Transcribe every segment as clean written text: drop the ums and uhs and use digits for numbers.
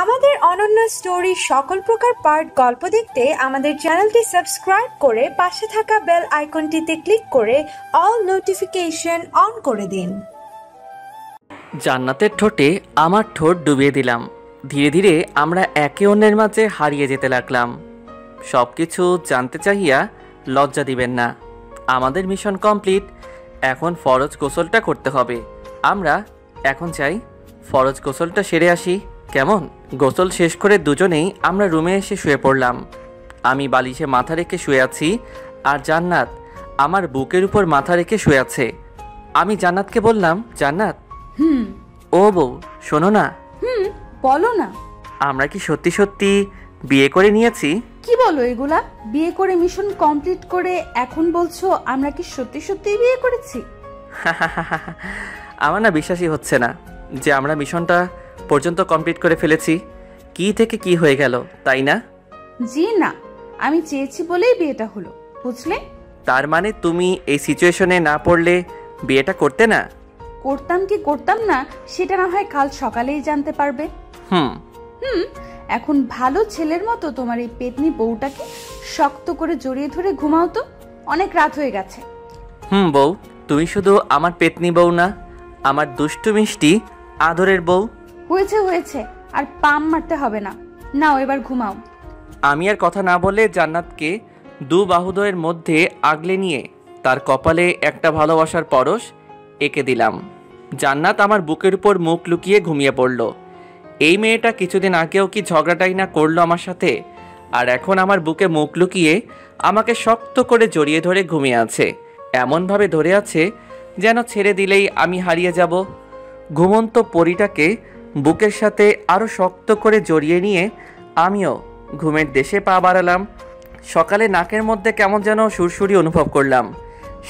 আমাদের অনন্য স্টোরি সকল প্রকার পার্ট গল্প দেখতে আমাদের চ্যানেলটি সাবস্ক্রাইব করে পাশে থাকা বেল আইকনটিতে ক্লিক করে অল নোটিফিকেশন অন করে দিন। জান্নাতের ঠোঁটে আমার ঠোঁট ডুবিয়ে দিলাম। ধীরে ধীরে আমরা একে অন্যের মাঝে হারিয়ে যেতে লাগলাম। সব কিছু জানতে চাহিয়া লজ্জা দিবেন না। আমাদের মিশন কমপ্লিট। এখন ফরজ গোসলটা করতে হবে। আমরা এখন চাই ফরজ গোসলটা সেরে আসি, কেমন? গোসল শেষ করে দুজনেই আমরা রুমে এসে শুয়ে পড়লাম। আমি বালিশে মাথা রেখে শুয়ে আছি, আর জান্নাত আমার বুকের উপর মাথা রেখে শুয়ে আছে। আমি জান্নাতকে বললাম, জান্নাত, ও বউ শোনো না। বলো না। আমরা কি সত্যি সত্যি বিয়ে করে নিয়েছি? কি বলো এগুলা? বিয়ে করে মিশন কমপ্লিট করে এখন বলছো আমরা কি সত্যি সত্যি বিয়ে করেছি? আমার না বিশ্বাসই হচ্ছে না যে আমরা মিশনটা পর্যন্ত কমপ্লিট করে ফেলেছি। কি থেকে কি হয়ে গেল, তাই না? জি না, আমি চেয়েছি বলেই বিয়েটা হলো, বুঝলে? তার মানে তুমি এই সিচুয়েশনে না পড়লে বিয়েটা করতে না? করতাম কি করতাম না সেটা না হয় কাল সকালেই জানতে পারবে। এখন ভালো ছেলের মতো তোমার এই পেতনি বউটাকে শক্ত করে জড়িয়ে ধরে ঘুমাও তো, অনেক রাত হয়ে গেছে। বউ, তুমি শুধু আমার পেতনি বউ না, আমার দুষ্টু মিষ্টি আদরের বউ। হয়েছে হয়েছে, আর পাম মারতে হবে না, নাও এবার ঘুমাও। আমি আর কথা না বলে জান্নাতকে দু বাহুদয়ের মধ্যে আগলে নিয়ে তার কপালে একটা ভালোবাসার পরশ এঁকে দিলাম। জান্নাত আমার বুকের উপর মুখ লুকিয়ে ঘুমিয়ে পড়ল। এই মেয়েটা কিছুদিন আগেও কি ঝগড়াটাই না করলো আমার সাথে, আর এখন আমার বুকে মুখ লুকিয়ে আমাকে শক্ত করে জড়িয়ে ধরে ঘুমিয়ে আছে। এমনভাবে ধরে আছে যেন ছেড়ে দিলেই আমি হারিয়ে যাব। ঘুমন্ত পরীটাকে বুকের সাথে আরও শক্ত করে জড়িয়ে নিয়ে আমিও ঘুমের দেশে পা বাড়ালাম। সকালে নাকের মধ্যে কেমন যেন সুরসুরি অনুভব করলাম।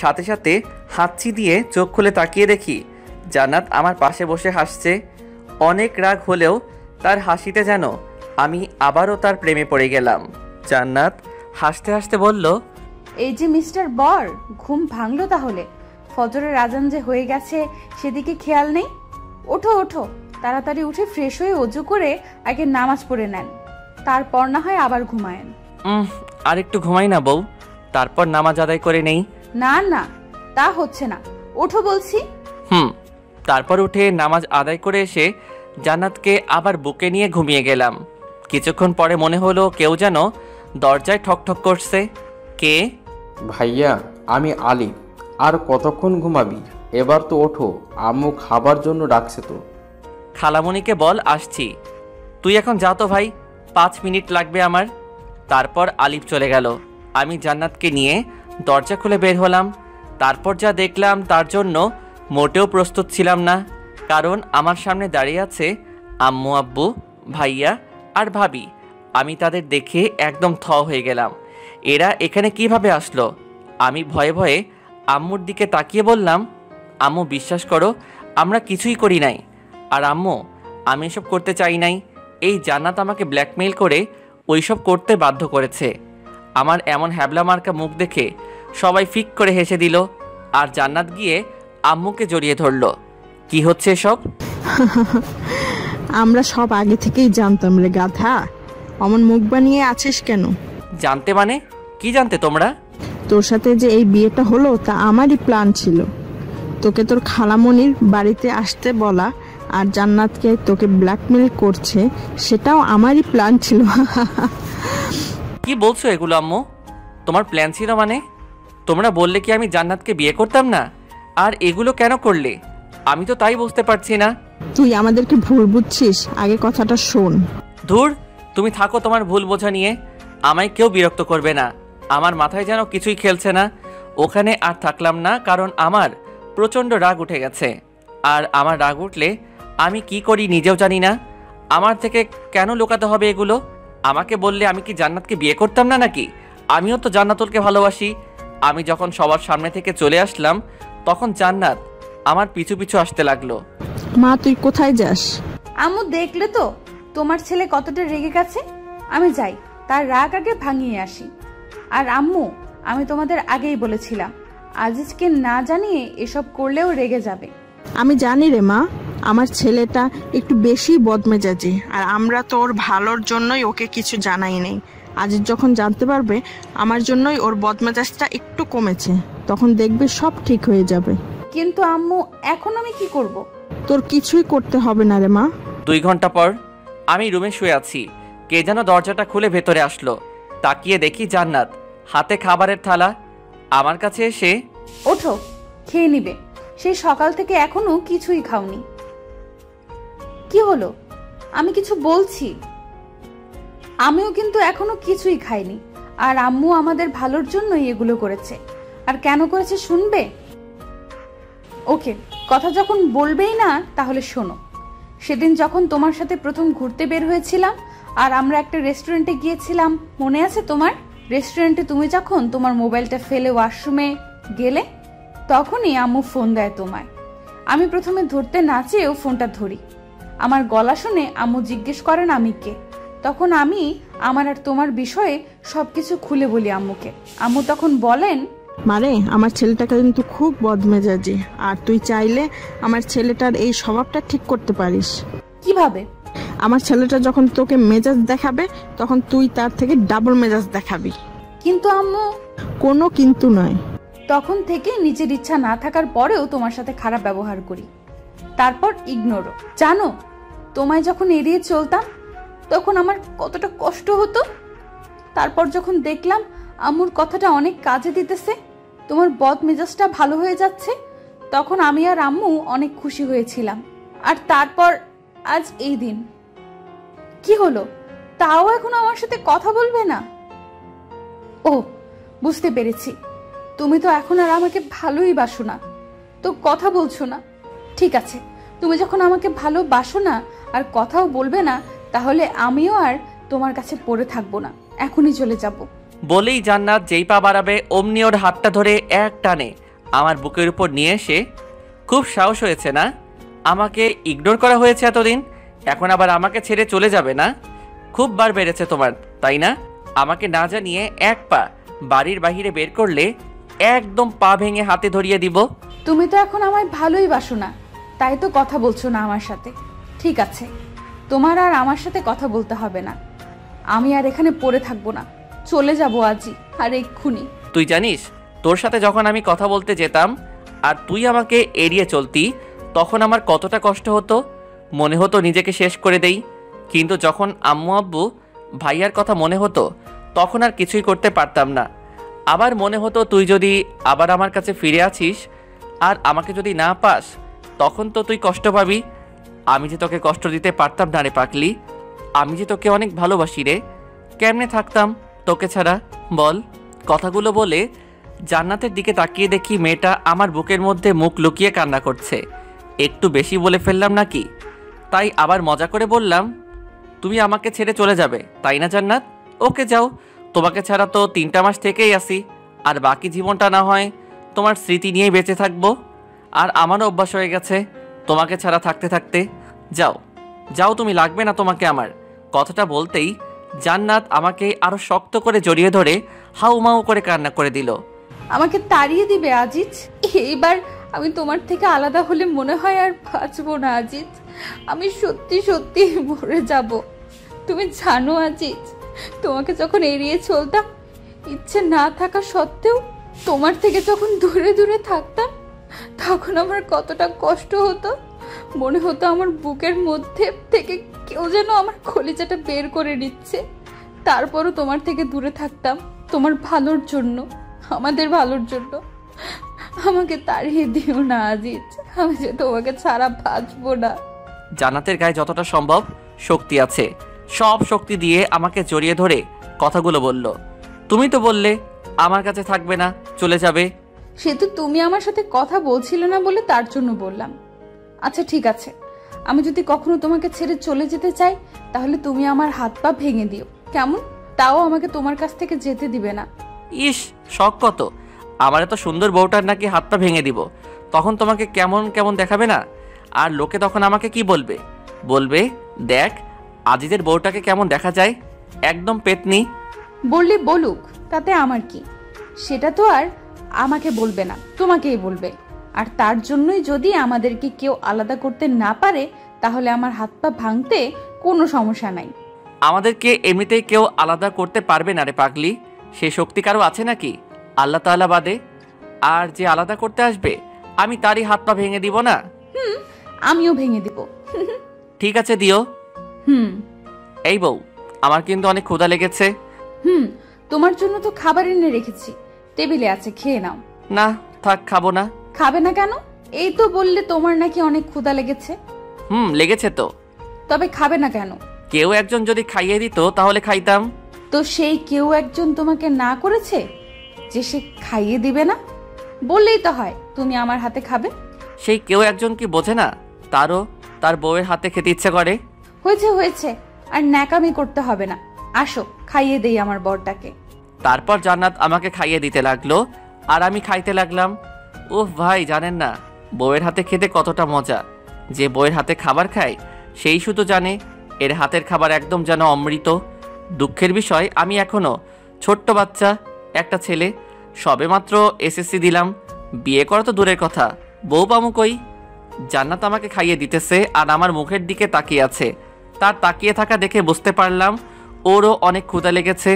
সাথে সাথে হাঁচি দিয়ে চোখ খুলে তাকিয়ে দেখি জান্নাত আমার পাশে বসে হাসছে। অনেক রাগ হলেও তার হাসিতে যেন আমি আবারও তার প্রেমে পড়ে গেলাম। জান্নাত হাসতে হাসতে বলল, এই যে মিস্টার বর, ঘুম ভাঙলো তাহলে? ফজরের আজান যে হয়ে গেছে সেদিকে খেয়াল নেই। ওঠো ওঠো, তাড়াতাড়ি উঠে ফ্রেশ হয়ে অজু করে আগে নামাজ পড়ে নেন, তারপর না হয় আবার ঘুমায়েন। আর একটু ঘুমাই না বউ, তারপর নামাজ আদায় করে নেই। না না, তা হচ্ছে না, ওঠো বলছি। তারপর উঠে নামাজ আদায় করে এসে জান্নাতকে আবার বুকে নিয়ে ঘুমিয়ে গেলাম। কিছুক্ষণ পরে মনে হলো কেউ যেন দরজায় ঠকঠক করছে। কে? ভাইয়া, আমি আলী। আর কতক্ষণ ঘুমাবি? এবার তো ওঠো, আম্মু খাবার জন্য ডাকছে তো। খালামণিকে বল আসছি। তুই এখন যা তো ভাই, 5 মিনিট লাগবে আমার। তারপর আলিফ চলে গেল। আমি জান্নাতকে নিয়ে দরজা খুলে বের হলাম। তারপর যা দেখলাম তার জন্য মোটেও প্রস্তুত ছিলাম না, কারণ আমার সামনে দাঁড়িয়ে আছে আম্মু, আব্বু, ভাইয়া আর ভাবি। আমি তাদের দেখে একদম থ হয়ে গেলাম। এরা এখানে কিভাবে আসলো? আমি ভয়ে ভয়ে আম্মুর দিকে তাকিয়ে বললাম, আম্মু বিশ্বাস করো, আমরা কিছুই করি নাই। আর আম্মু, আমি এসব করতে চাই নাই। এই জান্নাত আমাকে ব্ল্যাকমেইল করে ওইসব করতে বাধ্য করেছে। আমার এমন হ্যাবলা মার্কা মুখ দেখে সবাই ফিক করে হেসে দিল, আর জান্নাত গিয়ে আম্মুকে জড়িয়ে ধরল। কি হচ্ছে সব? আমরা সব আগে থেকেই জানতাম রে গাধা। অমন মুখ বানিয়ে আছিস কেন? জানতে মানে? কি জানতে তোমরা? তোর সাথে যে এই বিয়েটা হলো তা আমারই প্ল্যান ছিল। তোকে তোর খালামণির বাড়িতে আসতে বলা আর জান্নাতকে তোকে ব্ল্যাকমেল করছে, সেটাও আমারই প্ল্যান ছিল। কি বলছো এগুলো আম্মু? তোমার প্ল্যান ছিল মানে? তোমরা বললে কি আমি জান্নাতকে বিয়ে করতাম না? আর এগুলো কেন করলে? আমি তো তাই বুঝতে পারছি না। তুই আমাদেরকে ভুল বুঝছিস, আগে কথাটা শোন। ধুর, তুমি থাকো তোমার ভুল বোঝা নিয়ে। আমায় কেউ বিরক্ত করবে না। আমার মাথায় যেন কিছুই খেলছে না। ওখানে আর থাকলাম না, কারণ আমার প্রচণ্ড রাগ উঠে গেছে। আর আমার রাগ উঠলে আমি কি করি নিজেও জানি না। আমার থেকে কেন লুকাতে হবে এগুলো? আমাকে বললে আমি কি জান্নাতকে বিয়ে করতাম না নাকি? আমিও তো জান্নাতুলকে ভালোবাসি। আমি যখন সবার সামনে থেকে চলে আসলাম তখন জান্নাত আমার পিছু পিছু আসতে লাগলো। মা, তুই কোথায় যাস? আম্মু, দেখলে তো তোমার ছেলে কতটা রেগে গেছে। আমি যাই, তার রাগ আগে ভাঙিয়ে আসি। আর আম্মু, আমি তোমাদের আগেই বলেছিলাম আজিজকে না জানিয়ে এসব করলেও রেগে যাবে। আমি জানি রে মা, আমার ছেলেটা একটু বেশি বদমেজাজি, আর আমরা তো ওর ভালোর জন্যই ওকে কিছু জানাই নেই। আজ যখন জানতে পারবে আমার জন্যই ওর বদমেজাজটা একটু কমেছে, তখন দেখবে সব ঠিক হয়ে যাবে। কিন্তু আম্মু, এখন আমি কি করব? তোর কিছুই করতে হবে না রে মা। 2 ঘন্টা পর আমি রুমে শুয়ে আছি। কে যেন দরজাটা খুলে ভেতরে আসলো। তাকিয়ে দেখি জান্নাত, হাতে খাবারের থালা। আমার কাছে এসে, ওঠো, খেয়ে নিবে। সেই সকাল থেকে এখনো কিছুই খাওনি। কি হলো? আমি কিছু বলছি। আমিও কিন্তু এখনো কিছুই খাইনি, আর আম্মু আমাদের ভালোর জন্যই এগুলো করেছে। আর কেন করেছে শুনবে? ওকে, কথা যখন বলবেই না তাহলে শোনো। সেদিন যখন তোমার সাথে প্রথম ঘুরতে বের হয়েছিলাম আর আমরা একটা রেস্টুরেন্টে গিয়েছিলাম, মনে আছে তোমার? রেস্টুরেন্টে তুমি যখন তোমার মোবাইলটা ফেলে ওয়াশরুমে গেলে, তখনই আম্মু ফোন দেয় তোমায়। আমি প্রথমে ধরতে না চেয়েও ফোনটা ধরি। আমার গলা শুনে আম্মু জিজ্ঞেস করেন আমি কে। তখন আমি আমার আর তোমার বিষয়ে সবকিছু খুলে বলি আম্মুকে। আম্মু তখন বলেন, মারে, আমার ছেলেটাকে কিন্তু খুব বদমেজাজি, আর তুই চাইলে আমার ছেলেটার এই স্বভাবটা ঠিক করতে পারিস। কিভাবে? আমার ছেলেটা যখন তোকে মেজাজ দেখাবে, তখন তুই তার থেকে ডাবল মেজাজ দেখাবি। কিন্তু আম্মু। কোনো কিন্তু নয়। তখন থেকে নিজের ইচ্ছা না থাকার পরেও তোমার সাথে খারাপ ব্যবহার করি, তারপর ইগনোরও। জানো, তোমায় যখন এড়িয়ে চলতাম তখন আমার কতটা কষ্ট হতো। তারপর যখন দেখলাম আম্মুর কথাটা অনেক কাজে দিতেছে, তোমার বদ মেজাজটা ভালো হয়ে যাচ্ছে, তখন আমি আর আম্মু অনেক খুশি হয়েছিলাম। আর তারপর আজ এই দিন। কি হলো? তাও এখন আমার সাথে কথা বলবে না? ও, বুঝতে পেরেছি, তুমি তো এখন আর আমাকে ভালোই বাসো না, তো কথা বলছো না। ঠিক আছে, তুমি যখন আমাকে ভালোবাসো না আর কথাও বলবে না, তাহলে আমিও আর তোমার কাছে পড়ে থাকবো না, এখনই চলে যাব। বলেই জান্নাত যেই পা বাড়াবে অমনি ওর হাতটা ধরে এক টানে আমার বুকের উপর নিয়ে এসে, খুব সাহস হয়েছে না? আমাকে ইগনোর করা হয়েছে এতদিন, এখন আবার আমাকে ছেড়ে চলে যাবে না? খুব বার বেড়েছে তোমার, তাই না? আমাকে না জানিয়ে এক পা বাড়ির বাহিরে বের করলে একদম পা ভেঙে হাতে ধরিয়ে দিব। তুমি তো এখন আমায় ভালোই বাসো না, তাই তো কথা বলছো না আমার সাথে। ঠিক আছে, তোমার আর আমার সাথে কথা বলতে হবে না, আমি আর এখানে পড়ে থাকবো না, চলে যাবো আজই, আর এক্ষুনি। তুই জানিস, তোর সাথে যখন আমি কথা বলতে যেতাম আর তুই আমাকে এড়িয়ে চলতি, তখন আমার কতটা কষ্ট হতো। মনে হতো নিজেকে শেষ করে দেই। কিন্তু যখন আম্মু আব্বু ভাইয়ার কথা মনে হতো, তখন আর কিছুই করতে পারতাম না। আবার মনে হতো তুই যদি আবার আমার কাছে ফিরে আসিস আর আমাকে যদি না পাস, তখন তো তুই কষ্ট পাবি। আমি যে তোকে কষ্ট দিতে পারতাম না রে পাগলি, আমি যে তোকে অনেক ভালোবাসি রে। কেমনে থাকতাম তোকে ছাড়া বল? কথাগুলো বলে জান্নাতের দিকে তাকিয়ে দেখি মেয়েটা আমার বুকের মধ্যে মুখ লুকিয়ে কান্না করছে। একটু বেশি বলে ফেললাম নাকি? তাই আবার মজা করে বললাম, তুমি আমাকে ছেড়ে চলে যাবে তাই না জান্নাত? ওকে যাও, তোমাকে ছাড়া তো 3টা মাস থেকেই আসি, আর বাকি জীবনটা না হয় তোমার স্মৃতি নিয়েই বেঁচে থাকবো। আর আমারও অভ্যাস হয়ে গেছে তোমাকে ছাড়া থাকতে থাকতে। যাও যাও, তুমি লাগবে না তোমাকে আমার। কথাটা বলতেই জান্নাত আমাকে আরো শক্ত করে জড়িয়ে ধরে হাউমাউ করে কান্না করে দিল। আমাকে তাড়িয়ে দিবে আজিজ? এইবার আমি তোমার থেকে আলাদা হলে মনে হয় আর বাঁচবো না আজিজ, আমি সত্যি সত্যি মরে যাব। তুমি জানো আজিজ, তোমাকে যখন এড়িয়ে চলতাম, ইচ্ছে না থাকা সত্ত্বেও তোমার থেকে যখন দূরে দূরে থাকতাম, তখন আমার কতটা কষ্ট হতো। মনে হতো আমার বুকের মধ্যে থেকে কেউ যেন আমার কলিজাটা বের করে নিচ্ছে। তারপরও তোমার থেকে দূরে থাকতাম তোমার ভালোর জন্য, আমাদের ভালোর জন্য। আমাকে তাড়িয়ে দিও না আজিজ, আমি যে তোমাকে ছাড়া বাঁচবো না। জান্নাতের গায়ে যতটা সম্ভব শক্তি আছে, সব শক্তি দিয়ে আমাকে জড়িয়ে ধরে কথাগুলো বলল। তুমি তো বললে আমার কাছে থাকবে না, চলে যাবে। সে তো তুমি আমার সাথে কথা বলছিলে না বলে তার জন্য বললাম। আচ্ছা ঠিক আছে, আমি যদি কখনো তোমাকে ছেড়ে চলে যেতে চাই, তাহলে তুমি আমার হাত পা ভেঙে দিও, কেমন? তাও আমাকে তোমার কাছ থেকে যেতে দিবে না। ইস, শখ কত! আমার এত সুন্দর বউটার নাকি হাত পা ভেঙে দিব, তখন তোমাকে কেমন কেমন দেখাবে না? আর লোকে তখন আমাকে কি বলবে? বলবে, দেখ আজিজের বউটাকে কেমন দেখা যায়, একদম পেতনি। বললে বলুক, তাতে আমার কি? সেটা তো আর আমাকে বলবে না, তোমাকেই বলবে। আর তার জন্যই যদি আমাদেরকে কেউ আলাদা করতে না পারে তাহলে আমার হাত পা ভাঙতে কোনো সমস্যা নাই। আমাদেরকে এমনিতেই কেউ আলাদা করতে পারবে না রে পাগলি। সে শক্তি কারো আছে নাকি আল্লাহ তাআলা বাদে? আর যে আলাদা করতে আসবে আমি তারই হাত পা ভেঙে দিব না? আমিও ভেঙে দিব। ঠিক আছে, দিও। হুম এই বউ, আমার কিন্তু অনেক ক্ষুধা লেগেছে। তোমার জন্য তো খাবার এনে রেখেছি, টেবিলে আছে, খেয়ে নাও। না থাক, খাবো না। খাবে না কেন? এই তো বললে তোমার নাকি অনেক ক্ষুধা লেগেছে। লেগেছে তো। তবে খাবে না কেন? কেউ একজন যদি খাইয়ে দিত তাহলে খাইতাম। তো সেই কেউ একজন তোমাকে না করেছে যে সে খাইয়ে দিবে না? বললেই তো হয় তুমি আমার হাতে খাবে। সেই কেউ একজন কি বোঝে না তারও তার বউয়ের হাতে খেতে ইচ্ছে করে? হয়েছে হয়েছে, আর ন্যাকামি করতে হবে না। আসো খাইয়ে দেই আমার বরটাকে। তারপর জান্নাত আমাকে খাইয়ে দিতে লাগলো আর আমি খাইতে লাগলাম। উফ ভাই, জানেন না বউয়ের হাতে খেতে কতটা মজা। যে বউয়ের হাতে খাবার খায় সেই শুধু জানে এর হাতের খাবার একদম যেন অমৃত। দুঃখের বিষয়, আমি এখনো ছোট্ট বাচ্চা, একটা ছেলে, সবেমাত্র এসএসসি দিলাম। বিয়ে করা তো দূরের কথা, বউ পামু কই? জান্নাত আমাকে খাইয়ে দিতেছে আর আমার মুখের দিকে তাকিয়ে আছে। তার তাকিয়ে থাকা দেখে বুঝতে পারলাম ওরও অনেক ক্ষুধা লেগেছে।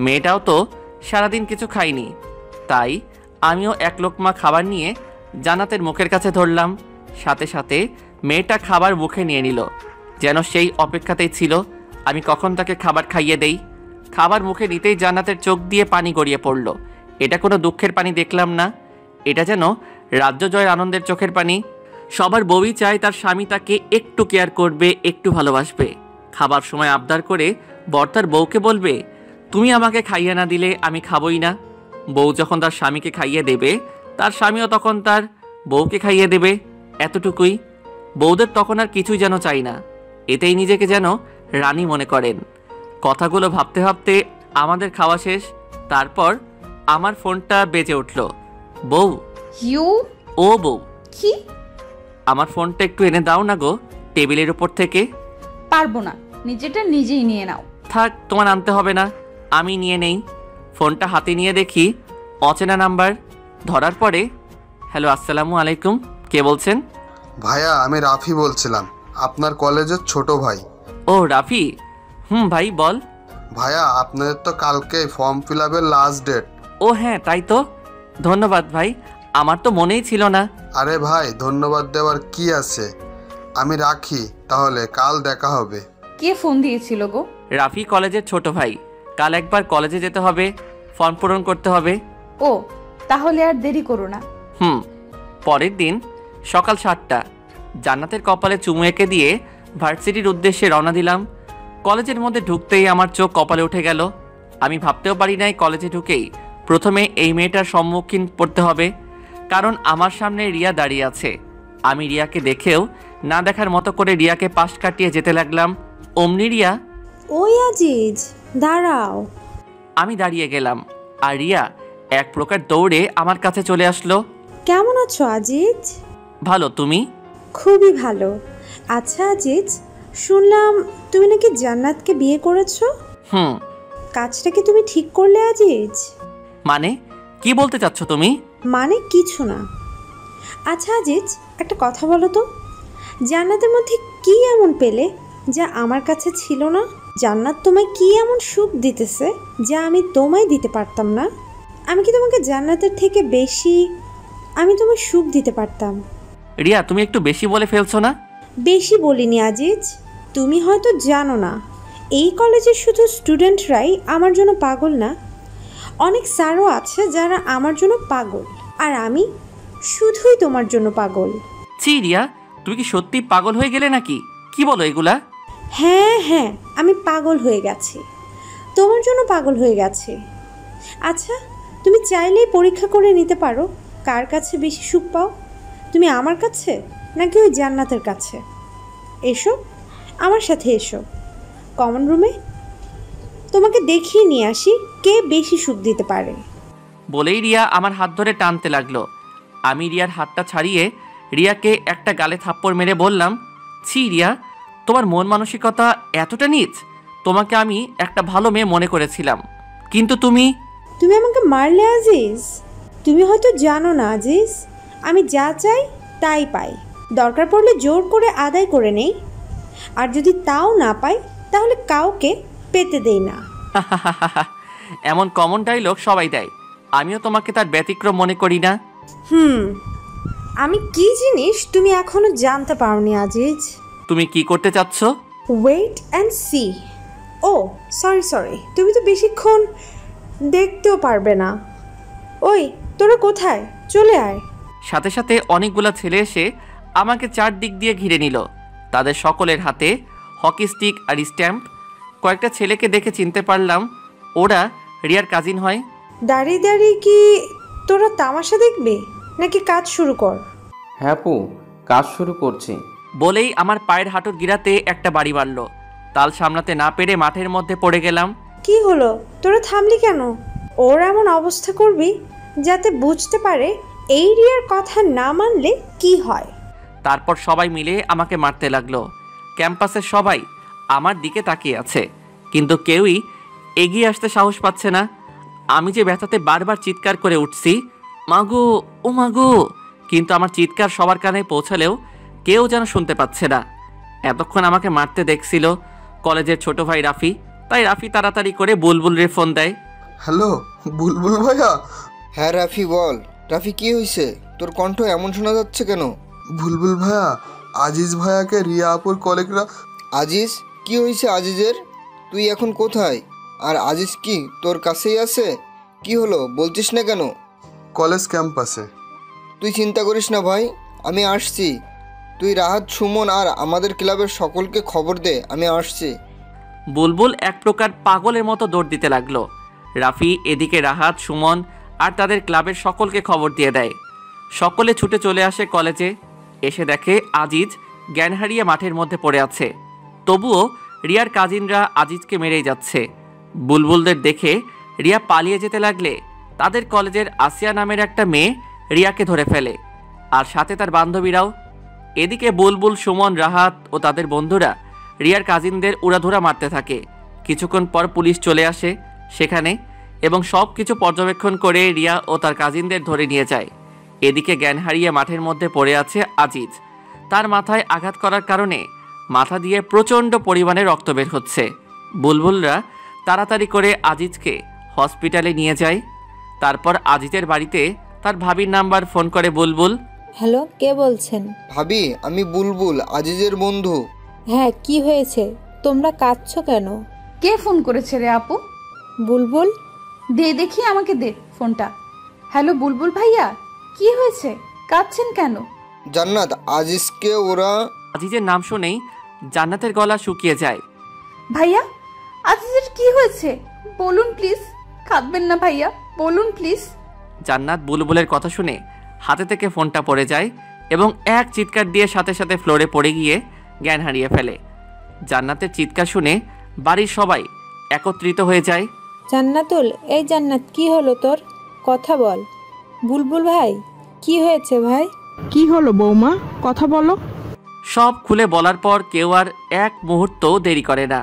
মেয়েটাও তো সারাদিন কিছু খায়নি। তাই আমিও এক লোকমা খাবার নিয়ে জান্নাতের মুখের কাছে ধরলাম। সাথে সাথে মেয়েটা খাবার মুখে নিয়ে নিল, যেন সেই অপেক্ষাতেই ছিল আমি কখন তাকে খাবার খাইয়ে দেই। খাবার মুখে নিতেই জান্নাতের চোখ দিয়ে পানি গড়িয়ে পড়ল। এটা কোনো দুঃখের পানি দেখলাম না, এটা যেন রাজ্য জয়ের আনন্দের চোখের পানি। সবার বউই চায় তার স্বামী তাকে একটু কেয়ার করবে, একটু ভালোবাসবে। খাবার সময় আবদার করে বর তার বউকে বলবে, তুমি আমাকে খাইয়ে না দিলে আমি খাবই না। বউ যখন তার স্বামীকে খাইয়ে দেবে, তার স্বামীও তখন তার বউকে খাইয়ে দেবে। এতটুকুই। বউদের তখন আর কিছুই যেন চাই না, এতেই নিজেকে যেন রানী মনে করেন। কথাগুলো ভাবতে ভাবতে আমাদের খাওয়া শেষ। তারপর আমার ফোনটা বেজে উঠল। বউ। ও বউ, কি? আমার ফোনটা একটু এনে দাও না গো, টেবিলের উপর থেকে। পারবো না, নিজেটা নিজেই নিয়ে নাও। থাক, তোমার আনতে হবে না, আমি নিয়ে নেই। ফোনটা হাতে নিয়ে দেখি অচেনা নাম্বার। ধরার পরে, হ্যালো, আসসালামু আলাইকুম, কে বলছেন? ভাইয়া, আমি রাফি বলছিলাম, আপনার কলেজের ছোট ভাই। ও রাফি, ভাই বল। ভাইয়া, আপনাদের তো কালকে ফর্ম ফিল আপের লাস্ট ডেট। ও হ্যাঁ, তাই তো, ধন্যবাদ ভাই, আমার তো মনেই ছিল না। আরে ভাই, ধন্যবাদ দেওয়ার কি আছে, আমি রাখি তাহলে, কাল দেখা হবে। কে ফোন দিয়েছিল গো? রাফি কলেজের ছোট ভাই, কাল একবার কলেজে যেতে হবে, ফর্ম পূরণ করতে হবে। ও তাহলে আর দেরি করো না। পরের দিন সকাল 7টা, জান্নাতের কপালে চুমু এঁকে দিয়ে ভার্সিটির উদ্দেশ্যে রওনা দিলাম। কলেজের মধ্যে ঢুকতেই আমার চোখ কপালে উঠে গেল। আমি ভাবতেও পারি নাই কলেজে ঢুকেই প্রথমে এই মেয়েটার সম্মুখীন পড়তে হবে, কারণ আমার সামনে রিয়া দাঁড়িয়ে আছে। আমি রিয়াকে দেখেও না দেখার মতো করে রিয়াকে পাশ কাটিয়ে যেতে লাগলাম। অমনি রিয়া, ওই আজিজ, দাঁড়াও। আমি দাঁড়িয়ে গেলাম আর রিয়া এক প্রকার দৌড়ে আমার কাছে চলে আসলো। কেমন আছো আজিজ? ভালো, তুমি? খুবই ভালো। আচ্ছা আজিজ, শুনলাম তুমি নাকি জান্নাতকে বিয়ে করেছো। কাজটা কি তুমি ঠিক করলে আজিজ? মানে কি বলতে চাচ্ছ তুমি? মানে কিছু না। আচ্ছা আজিজ, একটা কথা বলো তো, জান্নাতের মধ্যে কি এমন পেলে যা আমার কাছে ছিল না? জান্নাত তোমায় কি এমন সুখ দিতেছে যা আমি তোমায় দিতে পারতাম না? আমি কি তোমাকে জান্নাতের থেকে বেশি আমি তোমায় সুখ দিতে পারতাম? রিয়া, তুমি একটু বেশি বলে ফেলছো না? বেশি বলিনি আজিজ, তুমি হয়তো জানো না, এই কলেজের শুধু স্টুডেন্টরাই আমার জন্য পাগল না, অনেক স্যারও আছে যারা আমার জন্য পাগল, আর আমি শুধুই তোমার জন্য পাগল। ছি রিয়া, তুমি কি সত্যি পাগল হয়ে গেলে নাকি? কি বলো এগুলা? হ্যাঁ হ্যাঁ, আমি পাগল হয়ে গেছি, তোমার জন্য পাগল হয়ে গেছি। আচ্ছা, তুমি চাইলেই পরীক্ষা করে নিতে পারো কার কাছে বেশি সুখ পাও, তুমি আমার কাছে নাকি ওই জান্নাতের কাছে। এসো আমার সাথে, এসো কমন রুমে, তোমাকে দেখিয়ে নিয়ে আসি কে বেশি সুখ দিতে পারে। বলেই রিয়া আমার হাত ধরে টানতে লাগলো। আমি রিয়ার হাতটা ছাড়িয়ে রিয়াকে একটা গালে থাপ্পড় মেরে বললাম, ছি রিয়া, তোমার মন মানসিকতা এতটা নীচ? তোমাকে আমি একটা ভালো মেয়ে মনে করেছিলাম, কিন্তু তুমি আমাকে মারলে আজিজ। তুমি হয়তো জানো না আজিজ, আমি যা চাই তাই পাই, দরকার পড়লে জোর করে আদায় করে নেই, আর যদি তাও না পাই তাহলে কাউকে পেতে দেই না। এমন কমন ডায়লগ সবাই দেয়, আমিও তোমাকে তার ব্যতিক্রম মনে করি না। আমি কি জিনিস তুমি এখনো জানতে পারোনি আজিজ। তুমি কি করতে চাচ্ছ? Wait and see. Oh sorry, তুমি তো বেশিক্ষণ দেখতেও পারবে না। ওই তোরা কোথায়, চলে আয়। সাথে সাথে অনেকগুলো ছেলে এসে আমাকে চারদিক দিয়ে ঘিরে নিল। তাদের সকলের হাতে হকি স্টিক আর স্ট্যাম্প। কয়েকটা ছেলেকে দেখে চিনতে পারলাম ওরা রিয়ার কাজিন হয়। দাঁড়িয়ে দাঁড়িয়ে কি তোরা তামাশা দেখবে নাকি কাজ শুরু কর? হ্যাঁ আপু, কাজ শুরু করছি। বলেই আমার পায়ের হাঁটুর গিরাতে একটা বাড়ি মারল। তাল সামলাতে না পেরে মাঠের মধ্যে পড়ে গেলাম। কি হলো, তোরা থামলি কেন? ওর এমন অবস্থা করবি যাতে বুঝতে পারে এই রিয়ার কথা না মানলে কি হয়। তারপর সবাই মিলে আমাকে মারতে লাগলো। ক্যাম্পাসের সবাই আমার দিকে তাকিয়ে আছে, কিন্তু কেউই এগিয়ে আসতে সাহস পাচ্ছে না। আমি যে ব্যথাতে বারবার চিৎকার করে উঠছি, মাগো ও মাগো, কিন্তু আমার চিৎকার সবার কানে পৌঁছালেও কেউ যেন শুনতে পাচ্ছে না। এতক্ষণ আমাকে মারতে দেখছিল কলেজের ছোট ভাই রাফি, তাই রাফি তাড়াতাড়ি করে বুলবুলের ফোন দেয়। হ্যালো বুলবুল ভাইয়া। হ্যাঁ রাফি বল। রাফি কি হয়েছে, তোর কণ্ঠ এমন শোনা যাচ্ছে কেন? বুলবুল ভাইয়া, আজিজ ভাইয়াকে রিয়া আপুর কলিগরা। আজিজ? কি হয়েছে আজিজের? তুই এখন কোথায়? আর আজিজ কি তোর কাছেই আছে? কি হলো বলছিস না কেন? কলেজ ক্যাম্পাসে। তুই চিন্তা করিস না ভাই, আমি আসছি। তুই রাহাত, সুমন আর আমাদের ক্লাবের সকলকে খবর দে, আমি আসছি। বুলবুল এক প্রকার পাগলের মতো দৌড় দিতে লাগলো। রাফি এদিকে রাহাত, সুমন আর তাদের ক্লাবের সকলকে খবর দিয়ে দেয়। সকলে ছুটে চলে আসে কলেজে। এসে দেখে আজিজ জ্ঞান হারিয়ে মাঠের মধ্যে পড়ে আছে। তবুও রিয়ার কাজিনরা আজিজকে মেরেই যাচ্ছে। বুলবুলদের দেখে রিয়া পালিয়ে যেতে লাগলে তাদের কলেজের আসিয়া নামের একটা মেয়ে রিয়াকে ধরে ফেলে, আর সাথে তার বান্ধবীরাও। এদিকে বুলবুল, সুমন, রাহাত ও তাদের বন্ধুরা রিয়ার কাজিনদের উড়াধুরা মারতে থাকে। কিছুক্ষণ পর পুলিশ চলে আসে সেখানে এবং সব কিছু পর্যবেক্ষণ করে রিয়া ও তার কাজিনদের ধরে নিয়ে যায়। এদিকে জ্ঞান হারিয়ে মাঠের মধ্যে পড়ে আছে আজিজ। তার মাথায় আঘাত করার কারণে মাথা দিয়ে প্রচণ্ড পরিমাণে রক্ত বের হচ্ছে। বুলবুলরা তাড়াতাড়ি করে আজিজকে হসপিটালে নিয়ে যায়। তারপর আজিজের বাড়িতে তার ভাবির নাম্বার ফোন করে বুলবুল। হ্যালো, কে বলছেন? ভাবি, আমি বুলবুল, আজিজের বন্ধু। হ্যাঁ, কি হয়েছে? তোমরা কাঁদছো কেন? কে ফোন করেছে রে আপু? বুলবুল। দে দেখি, আমাকে দে ফোনটা। হ্যালো বুলবুল ভাইয়া, কি হয়েছে? কাঁদছেন কেন? জান্নাত, আজিজকে ওরা। আজিজের নাম শুনেই জান্নাতের গলা শুকিয়ে যায়। ভাইয়া, আজিজের কি হয়েছে বলুন প্লিজ। কাঁদবেন না ভাইয়া, বলুন প্লিজ। জান্নাত বুলবুলের কথা শুনে হাতে থেকে ফোনটা পড়ে যায় এবং এক চিৎকার দিয়ে সাথে সাথে ফ্লোরে পড়ে গিয়ে জ্ঞান হারিয়ে ফেলে। জান্নাতের চিৎকার শুনে বাড়ির সবাই একত্রিত হয়ে যায়। জান্নাতুল, এই জান্নাত, কি হলো তোর? কথা বল। বুলবুল ভাই, কি হয়েছে ভাই? কি হলো বৌমা, কথা বলো। সব খুলে বলার পর কেউ আর এক মুহূর্ত দেরি করে না।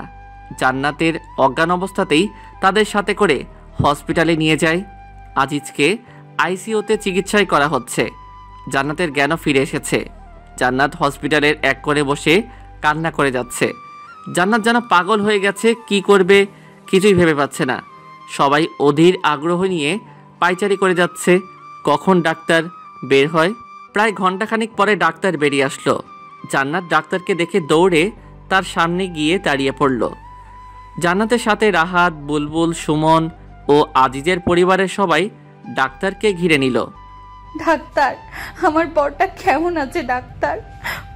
জান্নাতের অজ্ঞান অবস্থাতেই তাদের সাথে করে হসপিটালে নিয়ে যায়। আজিজকে আইসিইউতে চিকিৎসায় করা হচ্ছে। জান্নাতের জ্ঞানও ফিরে এসেছে। জান্নাত হসপিটালের এক কোণে বসে কান্না করে যাচ্ছে। জান্নাত যেন পাগল হয়ে গেছে, কি করবে কিছুই ভেবে পাচ্ছে না। সবাই অধীর আগ্রহ নিয়ে পায়চারি করে যাচ্ছে কখন ডাক্তার বের হয়। প্রায় ঘন্টাখানিক পরে ডাক্তার বেরিয়ে আসলো। জান্নাত ডাক্তারকে দেখে দৌড়ে তার সামনে গিয়ে দাঁড়িয়ে পড়ল। জান্নাতের সাথে রাহাত, বুলবুল, সুমন ও আজিজের পরিবারের সবাই ডাক্তারকে ঘিরে নিল। ডাক্তার, আমার বরটা কেমন আছে ডাক্তার?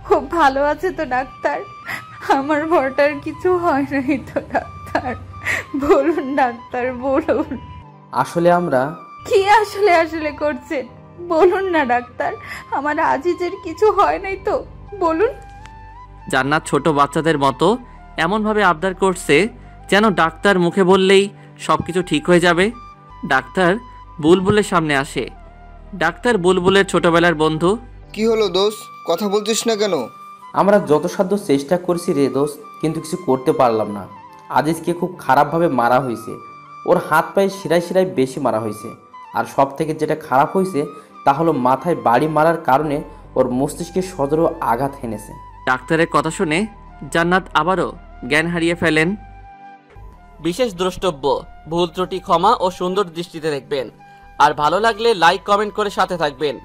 খুব ভালো আছে তো ডাক্তার? আমার বরটার কিছু হয় নাই তো ডাক্তার? বলুন ডাক্তার, বলুন। আসলে আমরা কি আসলে আসলে করছেন? বলুন না ডাক্তার, আমার আজিজের কিছু হয় নাই তো? বলুন। জান্নাত ছোট বাচ্চাদের মতো এমনভাবে আবদার করছে যেন ডাক্তার মুখে বললেই সব কিছু ঠিক হয়ে যাবে। ডাক্তার বুলবুলের সামনে আসে। ডাক্তার বুলবুলের ছোটবেলার বন্ধু। কি হলো দোস্ত, কথা বলছিস না কেন? আমরা যথাসাধ্য চেষ্টা করছি রে দোস্ত, কিন্তু কিছু করতে পারলাম না। আজিজকে খুব খারাপভাবে মারা হয়েছে। ওর হাত পায়ে শিরায় শিরায় বেশি মারা হয়েছে। আর সব থেকে যেটা খারাপ হয়েছে, তা হলো মাথায় বাড়ি মারার কারণে ওর মস্তিষ্কে সদর আঘাত হেনেছে। ডাক্তারের কথা শুনে জান্নাত আবারও জ্ঞান হারিয়ে ফেলেন। বিশেষ দ্রষ্টব্য, ভুল ত্রুটি ক্ষমা ও সুন্দর দৃষ্টিতে দেখবেন। আর ভালো লাগলে লাইক কমেন্ট করে সাথে থাকবেন।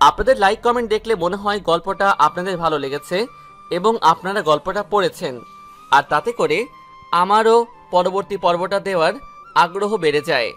আপনাদের লাইক কমেন্ট দেখলে মনে হয় গল্পটা আপনাদের ভালো লেগেছে এবং আপনারা গল্পটা পড়েছেন, আর তাতে করে আমারও পরবর্তী পর্বটা দেওয়ার আগ্রহ বেড়ে যায়।